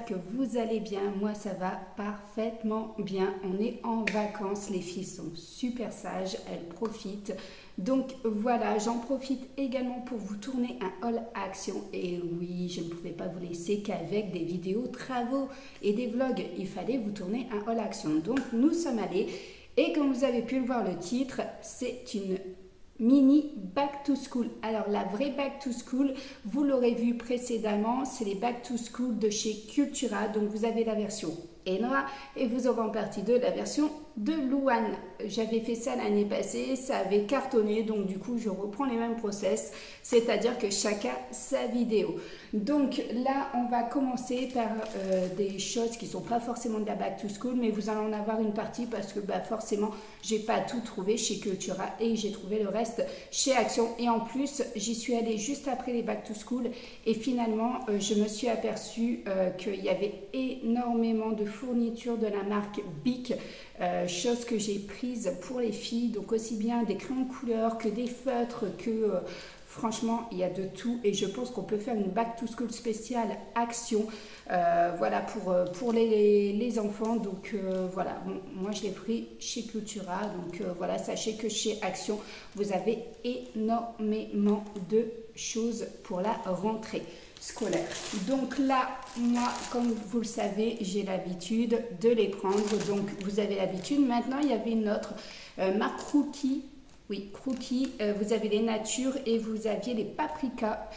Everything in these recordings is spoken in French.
j'espère que vous allez bien. Moi, ça va parfaitement bien. On est en vacances, les filles sont super sages, elles profitent. Donc voilà, j'en profite également pour vous tourner un haul action. Et oui, je ne pouvais pas vous laisser qu'avec des vidéos travaux et des vlogs. Il fallait vous tourner un haul action. Donc nous sommes allés et comme vous avez pu le voir le titre, c'est une mini back to school. Alors la vraie back to school, vous l'aurez vu précédemment, c'est les back to school de chez Cultura. Donc vous avez la version Enoa et vous aurez en partie 2 la version de Louane. J'avais fait ça l'année passée, ça avait cartonné, donc du coup je reprends les mêmes process, c'est-à-dire que chacun sa vidéo. Donc là on va commencer par des choses qui sont pas forcément de la back to school, mais vous allez en avoir une partie parce que forcément j'ai pas tout trouvé chez Cultura et j'ai trouvé le reste chez Action. Et en plus j'y suis allée juste après les back to school et finalement je me suis aperçue qu'il y avait énormément de fournitures de la marque Bic, chose que j'ai prise pour les filles, donc aussi bien des crayons de couleur que des feutres, que franchement il y a de tout et je pense qu'on peut faire une back to school spéciale Action, voilà pour les enfants. Donc voilà, bon, moi je l'ai pris chez Cultura, donc voilà, sachez que chez Action vous avez énormément de choses pour la rentrée scolaire. Donc là, moi, comme vous le savez, j'ai l'habitude de les prendre. Donc vous avez l'habitude. Maintenant, il y avait une autre marque Crookie. Oui, Crookie. Vous avez les natures et vous aviez les paprikas.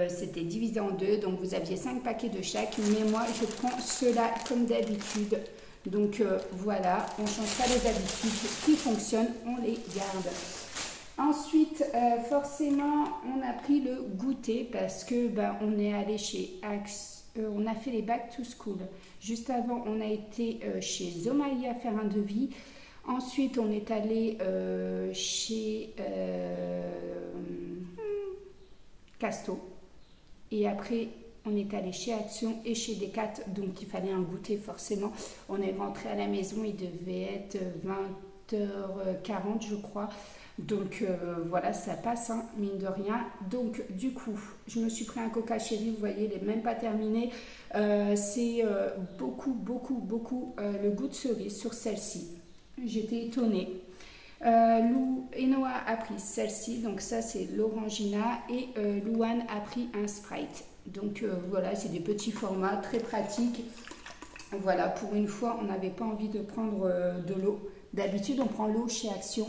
C'était divisé en 2. Donc vous aviez 5 paquets de chaque. Mais moi, je prends ceux-là comme d'habitude. Donc voilà, on ne change pas les habitudes qui fonctionnent, on les garde. Ensuite, forcément, on a pris le goûter parce que on est allé chez Axe, on a fait les back to school. Juste avant, on a été chez Zomalia faire un devis. Ensuite, on est allé chez Casto. Et après, on est allé chez Action et chez Decat. Donc, il fallait un goûter forcément. On est rentré à la maison, il devait être 20h40, je crois. Donc voilà, ça passe, hein, mine de rien. Donc du coup, je me suis pris un Coca Chéri, vous voyez, il n'est même pas terminé. C'est beaucoup le goût de cerise sur celle-ci. J'étais étonnée. Enoa a pris celle-ci, donc ça c'est l'Orangina, et Louane a pris un Sprite. Donc voilà, c'est des petits formats très pratiques. Voilà, pour une fois, on n'avait pas envie de prendre de l'eau. D'habitude, on prend l'eau chez Action.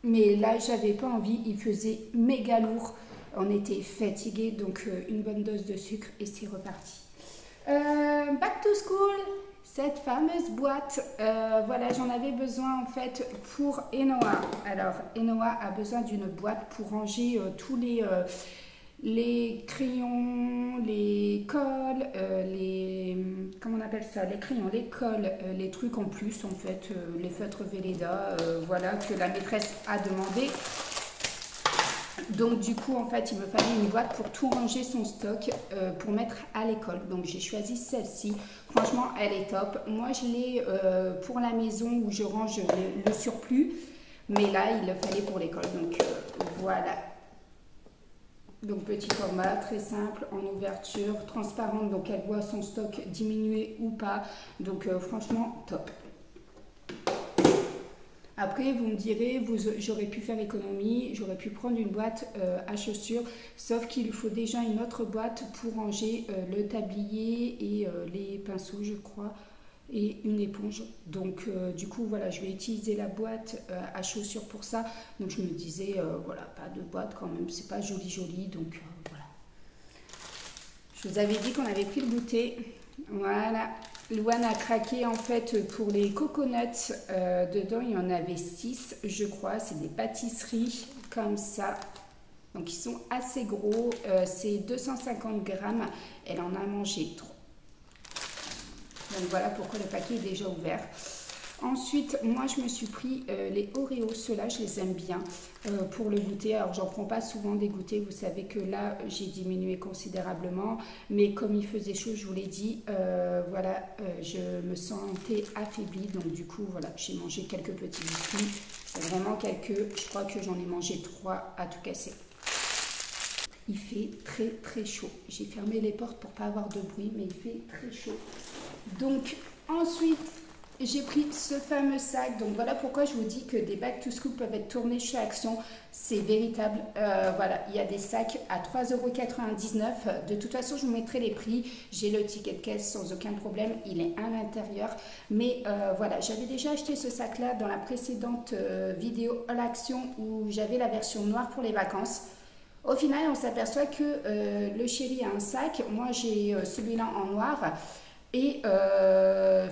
Mais là, j'avais pas envie, il faisait méga lourd. On était fatigués, donc une bonne dose de sucre et c'est reparti. Back to school, cette fameuse boîte, voilà, j'en avais besoin en fait pour Enoa. Alors, Enoa a besoin d'une boîte pour ranger tous les crayons, les cols, comment on appelle ça, les crayons, les cols, les trucs en plus en fait, les feutres Velleda, voilà, que la maîtresse a demandé. Donc du coup en fait il me fallait une boîte pour tout ranger son stock pour mettre à l'école. Donc j'ai choisi celle-ci, franchement elle est top. Moi je l'ai pour la maison où je range le surplus, mais là il le fallait pour l'école, donc voilà. Donc petit format, très simple, en ouverture, transparente, donc elle voit son stock diminuer ou pas. Donc franchement, top. Après, vous me direz, j'aurais pu faire économie, j'aurais pu prendre une boîte à chaussures, sauf qu'il faut déjà une autre boîte pour ranger le tablier et les pinceaux, je crois, et une éponge. Donc du coup voilà, je vais utiliser la boîte à chaussures pour ça. Donc je me disais voilà, pas de boîte quand même, c'est pas joli, donc voilà. Je vous avais dit qu'on avait pris le goûter. Voilà, Louane a craqué en fait pour les coconuts. Dedans il y en avait 6 je crois, c'est des pâtisseries comme ça. Donc ils sont assez gros, c'est 250 grammes, elle en a mangé 3. Donc voilà pourquoi le paquet est déjà ouvert. Ensuite, moi je me suis pris les Oreos, ceux-là je les aime bien pour le goûter. Alors j'en prends pas souvent des goûters, vous savez que là j'ai diminué considérablement, mais comme il faisait chaud, je vous l'ai dit, voilà, je me sentais affaiblie, donc du coup voilà, j'ai mangé quelques petits biscuits, vraiment quelques, je crois que j'en ai mangé 3 à tout casser. Il fait très très chaud. J'ai fermé les portes pour pas avoir de bruit, mais il fait très chaud. Donc ensuite, j'ai pris ce fameux sac. Donc voilà pourquoi je vous dis que des back to school peuvent être tournés chez Action. C'est véritable. Voilà, il y a des sacs à 3,99 €. De toute façon, je vous mettrai les prix. J'ai le ticket de caisse sans aucun problème. Il est à l'intérieur. Mais voilà, j'avais déjà acheté ce sac-là dans la précédente vidéo All Action où j'avais la version noire pour les vacances. Au final, on s'aperçoit que le chéri a un sac. Moi, j'ai celui-là en noir. Et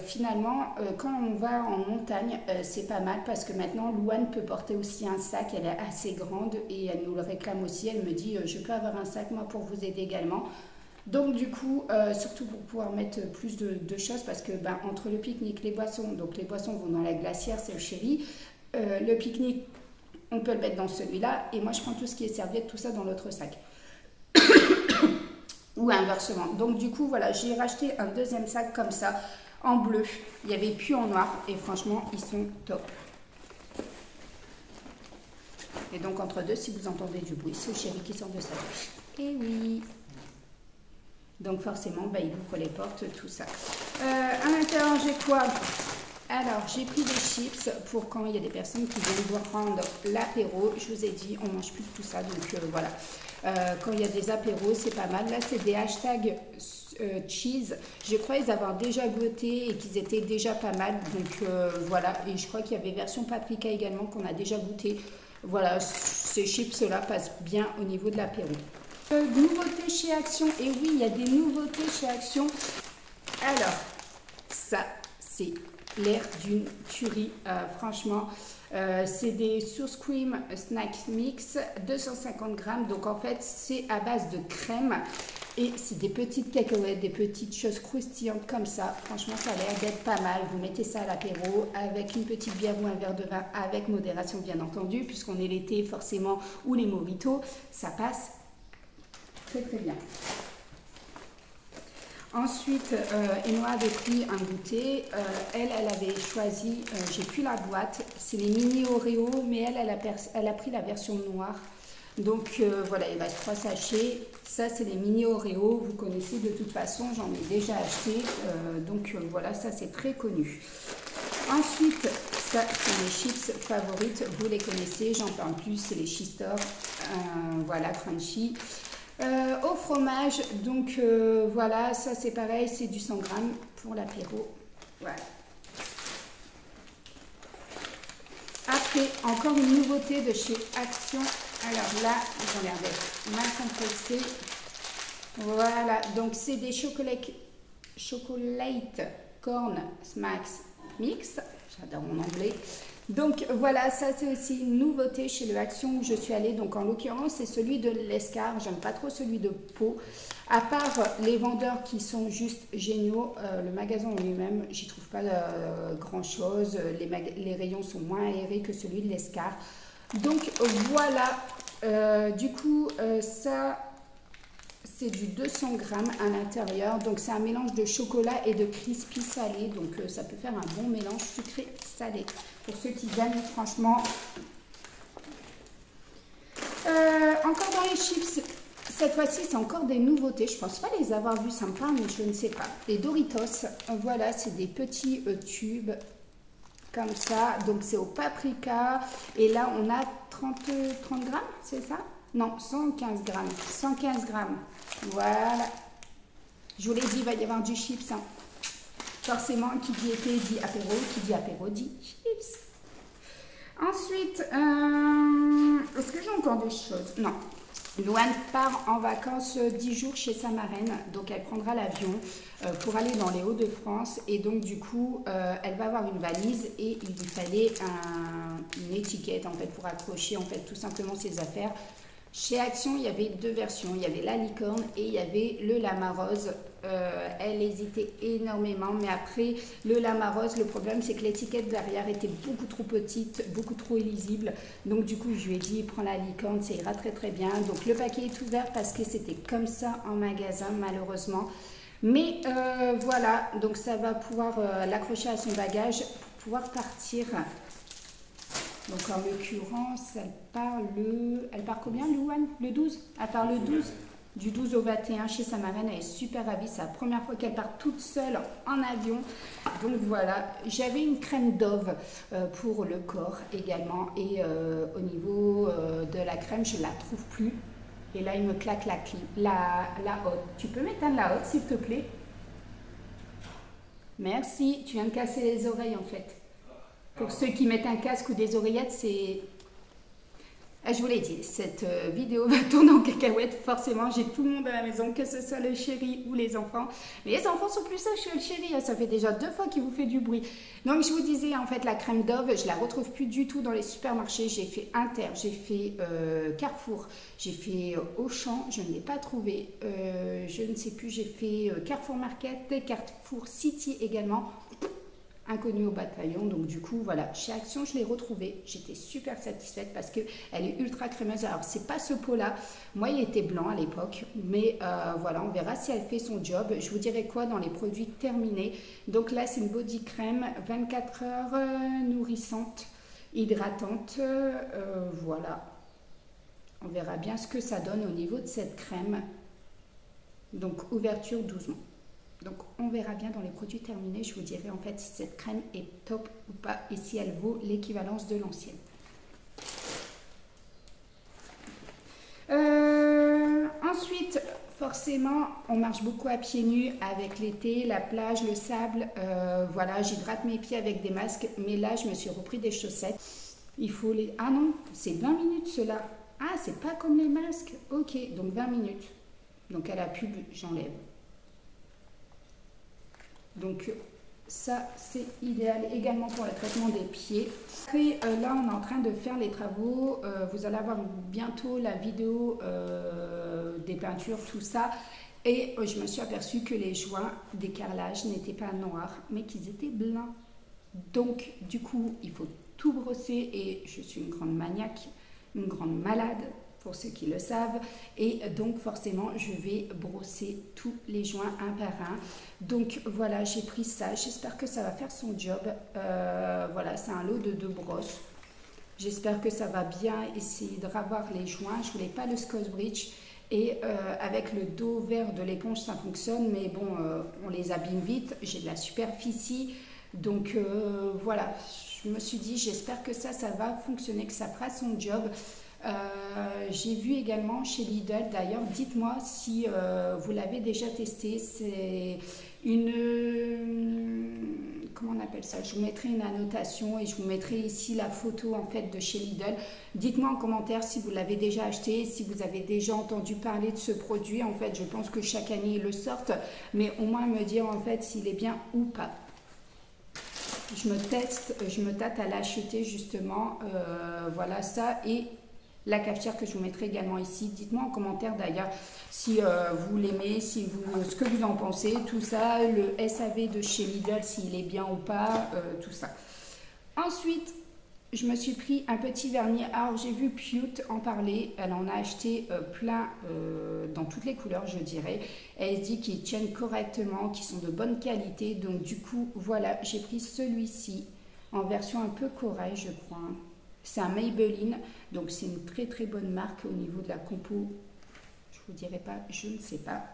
finalement, quand on va en montagne, c'est pas mal parce que maintenant, Louane peut porter aussi un sac. Elle est assez grande et elle nous le réclame aussi. Elle me dit, je peux avoir un sac, moi, pour vous aider également. Donc du coup, surtout pour pouvoir mettre plus de choses parce que entre le pique-nique, les boissons, donc les boissons vont dans la glacière, c'est le chéri. Le pique-nique, on peut le mettre dans celui-là. Et moi, je prends tout ce qui est serviette, tout ça dans l'autre sac. Ou inversement. Donc du coup, voilà, j'ai racheté un deuxième sac comme ça, en bleu. Il n'y avait plus en noir. Et franchement, ils sont top. Et donc entre deux, si vous entendez du bruit, c'est le chéri qui sort de sa douche. Et oui. Donc forcément, il ouvre les portes, tout ça. À l'intérieur, j'ai quoi? Alors, j'ai pris des chips pour quand il y a des personnes qui viennent vous prendre l'apéro. Je vous ai dit, on mange plus de tout ça, donc voilà. Quand il y a des apéros, c'est pas mal. Là, c'est des hashtags cheese. Je crois les avoir déjà goûtés et qu'ils étaient déjà pas mal. Donc voilà, et je crois qu'il y avait version paprika également qu'on a déjà goûté. Voilà, ces chips-là passent bien au niveau de l'apéro. Nouveautés chez Action. Et oui, il y a des nouveautés chez Action. Alors, ça, c'est l'air d'une tuerie, franchement. C'est des Sour Cream Snack Mix, 250 grammes. Donc en fait, c'est à base de crème. Et c'est des petites cacahuètes, des petites choses croustillantes comme ça. Franchement, ça a l'air d'être pas mal. Vous mettez ça à l'apéro avec une petite bière ou un verre de vin, avec modération bien entendu, puisqu'on est l'été forcément, ou les mojitos. Ça passe très très bien. Ensuite, Enoa avait pris un goûter. Elle avait choisi, j'ai plus la boîte, c'est les mini Oreo, mais elle a pris la version noire. Donc voilà, il reste 3 sachets. Ça, c'est les mini Oreo. Vous connaissez de toute façon, j'en ai déjà acheté. Donc voilà, ça c'est très connu. Ensuite, ça c'est mes chips favorites. Vous les connaissez, j'en parle plus, c'est les Cheetor. Voilà, crunchy. Au fromage, donc voilà, ça c'est pareil, c'est du 100 grammes pour l'apéro. Voilà. Après, encore une nouveauté de chez Action. Alors là, ils ont l'air d'être mal compressés. Voilà, donc c'est des chocolate corn smacks mix. J'adore mon anglais. Donc voilà, ça c'est aussi une nouveauté chez le Action où je suis allée. Donc en l'occurrence, c'est celui de l'Escar. J'aime pas trop celui de Pau. À part les vendeurs qui sont juste géniaux, le magasin en lui-même, j'y trouve pas grand chose. Les rayons sont moins aérés que celui de l'Escar. Donc voilà, du coup, ça c'est du 200 grammes à l'intérieur. Donc c'est un mélange de chocolat et de crispy salé. Donc ça peut faire un bon mélange sucré-salé. Pour ceux qui aiment, franchement. Encore dans les chips, cette fois-ci, c'est encore des nouveautés. Je ne pense pas les avoir vus sympas, mais je ne sais pas. Les Doritos, voilà, c'est des petits tubes comme ça. Donc c'est au paprika. Et là, on a 30 grammes, c'est ça? Non, 115 grammes. 115 grammes. Voilà. Je vous l'ai dit, il va y avoir du chips. Hein. Forcément, qui dit été dit apéro, qui dit apéro dit chips. Ensuite, est-ce que j'ai encore des choses? Non. Louane part en vacances 10 jours chez sa marraine, donc elle prendra l'avion pour aller dans les Hauts-de-France et donc du coup elle va avoir une valise et il lui fallait une étiquette en fait pour accrocher en fait tout simplement ses affaires. Chez Action, il y avait 2 versions. Il y avait la licorne et il y avait le lama rose. Elle hésitait énormément, mais après, le lama rose, le problème, c'est que l'étiquette derrière était beaucoup trop petite, beaucoup trop illisible. Donc, du coup, je lui ai dit, prends la licorne, ça ira très, très bien. Donc, le paquet est ouvert parce que c'était comme ça en magasin, malheureusement. Mais voilà, donc ça va pouvoir l'accrocher à son bagage pour pouvoir partir. Donc en l'occurrence, elle part combien, Louane? Le 12? Elle part le 12. Du 12 au 21 chez sa marraine, elle est super ravie. C'est la première fois qu'elle part toute seule en avion. Donc voilà, j'avais une crème Dove pour le corps également. Et au niveau de la crème, je ne la trouve plus. Et là, il me claque la haute. Tu peux m'éteindre la haute, s'il te plaît? Merci. Tu viens de casser les oreilles, en fait. Pour ceux qui mettent un casque ou des oreillettes, c'est... Je vous l'ai dit, cette vidéo va tourner en cacahuète. Forcément, j'ai tout le monde à la maison, que ce soit le chéri ou les enfants. Mais les enfants sont plus sages que le chéri. Ça fait déjà 2 fois qu'il vous fait du bruit. Donc, je vous disais, en fait, la crème Dove, je la retrouve plus du tout dans les supermarchés. J'ai fait Inter, j'ai fait Carrefour, j'ai fait Auchan, je ne l'ai pas trouvée. Je ne sais plus, j'ai fait Carrefour Market et Carrefour City également. Inconnue au bataillon, donc du coup voilà, chez Action je l'ai retrouvée, j'étais super satisfaite parce que elle est ultra crémeuse. Alors c'est pas ce pot là, moi il était blanc à l'époque, mais voilà, on verra si elle fait son job. Je vous dirai quoi dans les produits terminés. Donc là c'est une body crème 24 heures nourrissante, hydratante, voilà, on verra bien ce que ça donne au niveau de cette crème. Donc ouverture 12 mois. Donc on verra bien dans les produits terminés, je vous dirai en fait si cette crème est top ou pas et si elle vaut l'équivalence de l'ancienne. Ensuite, forcément, on marche beaucoup à pieds nus avec l'été, la plage, le sable. Voilà, j'hydrate mes pieds avec des masques, mais là je me suis repris des chaussettes. Il faut les... Ah non, c'est 20 minutes cela. Ah, c'est pas comme les masques. Ok, donc 20 minutes. Donc à la pub, j'enlève. Donc ça c'est idéal également pour le traitement des pieds. Après là on est en train de faire les travaux, vous allez avoir bientôt la vidéo des peintures, tout ça. Et je me suis aperçue que les joints des carrelages n'étaient pas noirs mais qu'ils étaient blancs. Donc du coup il faut tout brosser et je suis une grande maniaque, une grande malade, pour ceux qui le savent, et donc forcément je vais brosser tous les joints un par un. Donc voilà, j'ai pris ça, j'espère que ça va faire son job. Voilà, c'est un lot de 2 brosses, j'espère que ça va bien essayer de ravoir les joints. Je voulais pas le Scotch Bridge et avec le dos vert de l'éponge ça fonctionne, mais bon on les abîme vite. J'ai de la superficie, donc voilà, je me suis dit j'espère que ça va fonctionner, que ça fera son job. J'ai vu également chez Lidl, d'ailleurs dites-moi si vous l'avez déjà testé. C'est une, comment on appelle ça, je vous mettrai une annotation et je vous mettrai ici la photo en fait de chez Lidl. Dites-moi en commentaire si vous l'avez déjà acheté, si vous avez déjà entendu parler de ce produit. En fait je pense que chaque année ils le sortent, mais au moins me dire en fait s'il est bien ou pas. Je me teste, je me tâte à l'acheter justement, voilà ça. Et la cafetière que je vous mettrai également ici. Dites-moi en commentaire d'ailleurs si vous l'aimez, si ce que vous en pensez, tout ça, le SAV de chez Lidl, s'il est bien ou pas, tout ça. Ensuite, je me suis pris un petit vernis. Alors j'ai vu Pute en parler, elle en a acheté plein dans toutes les couleurs je dirais. Elle dit qu'ils tiennent correctement, qu'ils sont de bonne qualité. Donc du coup voilà, j'ai pris celui-ci en version un peu corail je crois. C'est un Maybelline, donc c'est une très très bonne marque au niveau de la compo. Je vous dirai pas, je ne sais pas.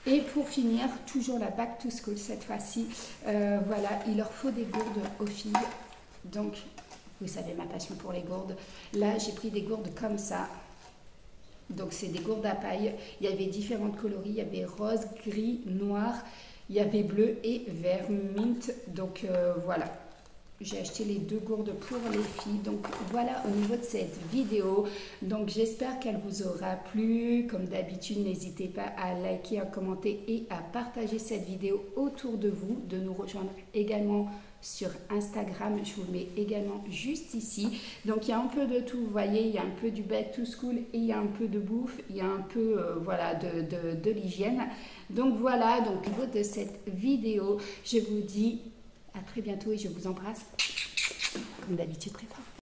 Et pour finir, toujours la Back to School cette fois-ci. Voilà, il leur faut des gourdes aux filles. Donc, vous savez ma passion pour les gourdes. Là, j'ai pris des gourdes comme ça. Donc, c'est des gourdes à paille. Il y avait différentes coloris. Il y avait rose, gris, noir. Il y avait bleu et vert mint. Donc, voilà. J'ai acheté les 2 gourdes pour les filles. Donc voilà au niveau de cette vidéo. Donc j'espère qu'elle vous aura plu. Comme d'habitude, n'hésitez pas à liker, à commenter et à partager cette vidéo autour de vous. De nous rejoindre également sur Instagram. Je vous le mets également juste ici. Donc il y a un peu de tout. Vous voyez, il y a un peu du back to school et il y a un peu de bouffe. Il y a un peu voilà, de l'hygiène. Donc voilà, donc au niveau de cette vidéo, je vous dis à très bientôt et je vous embrasse, comme d'habitude, très fort.